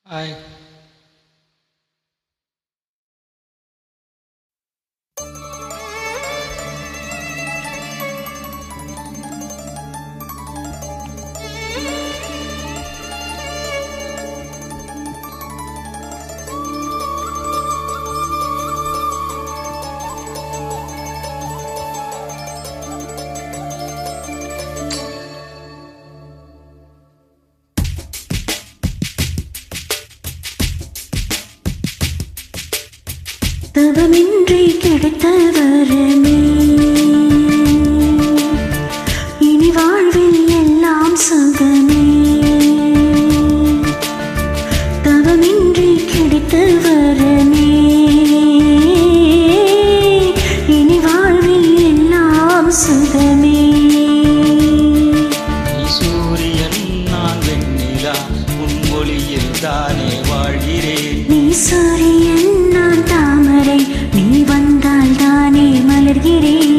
Hi. தவமின்றி கிடைத்த வரமே இனி வாழ்வில் எல்லாம் சுகமே. தவமின்றி கிடைத்த வரமே இனி வாழ்வில் எல்லாம் சுகமே. சூரியன் நான் வெண்ணிலா உன் ஒளியில் தானே வாழ்கிறேன். நீ சூரியன் நான் தாமரை நீ வந்தால் தானே மலர்கிறேன்.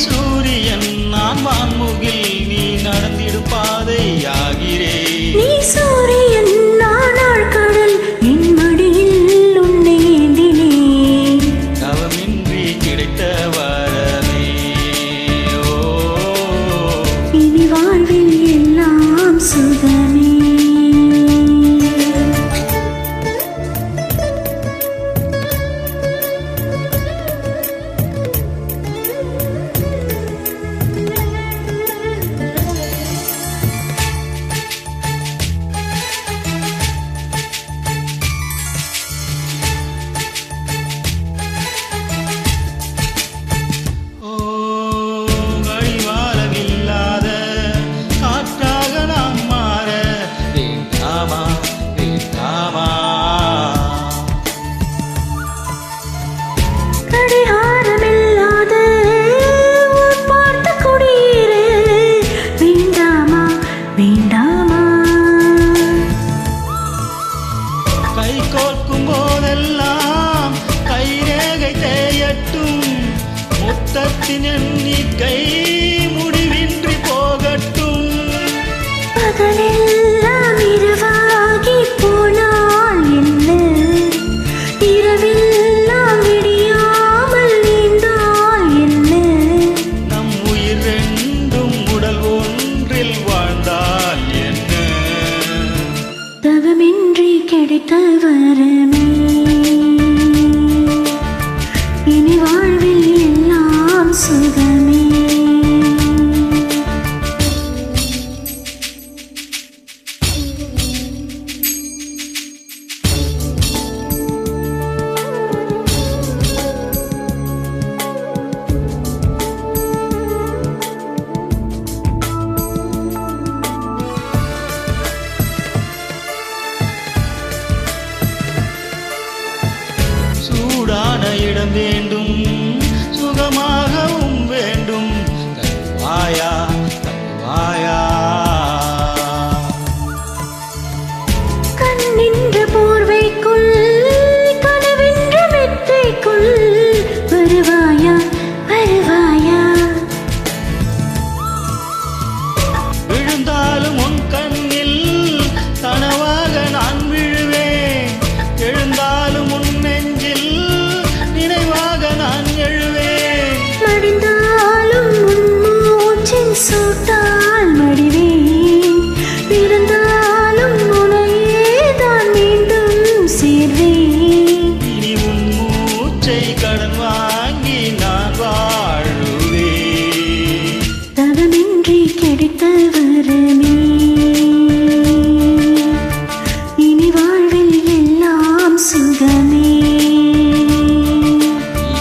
சூரியன் நான் வான்முகில் நீ நடந்திடும் பாதையாகிறேன். நீ சூரியன் நான் ஆழ்கடல் என் மடியில் உன்னை ஏந்தினேன். தவமின்றி கிடைத்த வரமே ஓ இனி வாழ்வில் எல்லாம் சுகமே. கை கோர்க்கும் போதெல்லாம் கைரேகை தேயட்டும். முத்தத்தின் எண்ணிக்கை முடிவின்றி போகட்டும். பகலெல்லாம் இரவாகி போனால் என்ன, இரவெல்லாம் விடியாமல் நீந்தால் என்ன. நம் உயிர் ரெண்டும் உடல் ஒன்றில் வாழ்ந்தால் என்ன. தவமின்றி கிடைத்த வரமே இனி வாழ்வில் எல்லாம் சுகமே. சூடான இடம் வேண்டும் சுகமாகவும் வேண்டும். தருவாயா தருவாயா கண்ணின்ற போர்வைக்குள் கனவென்ற மெத்தைக்குள் வருவாயா வருவாயா. விழுந்தாலும் உன் கண்ணில் கனவாக நான் விழுவேன். எழுந்தாலும் உன் நெஞ்சில் நினைவாக நான் எழுவேன். மடிந்தாலும் உன் மூச்சின் சூட்டால் மடிவேன். பிறந்தாலும் உன்னையே தான் மீண்டும் சேர்வேன். இனி உன் மூச்சை கடன் வாங்கி நான் வாழுவேன். தவமின்றி கிடைத்த வரமே இனி வாழ்வில் எல்லாம் சுகமே.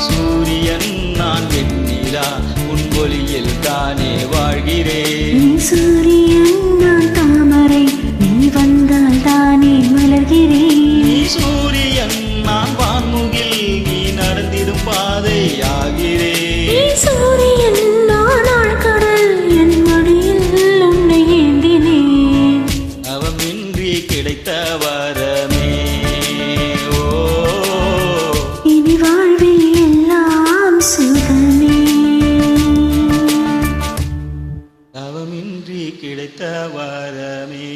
சூரியன் நான் வெண்ணிலா உன் ஒளியில் தானே வாழ்கிறேன். நீ சூரியன் நான் தாமரை நீ வந்தால் தானே மலர்கிறேன். நீ சூரியன் நான் வான்முகில் நீ நடந்திடும் பாதையாகிறேன். நீ சூரியன் நான் ஆழ்கடல் என் மடியில் உன்னை ஏந்தினேன். அவமின்றி கிடைத்த வரமே ஓ இனி வாழ்வில் எல்லாம் சுகமே. அவமின்றி கிடைத்த வரமே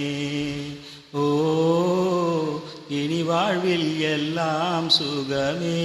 ஓ வாழ்வில் எல்லாம் சுகமே.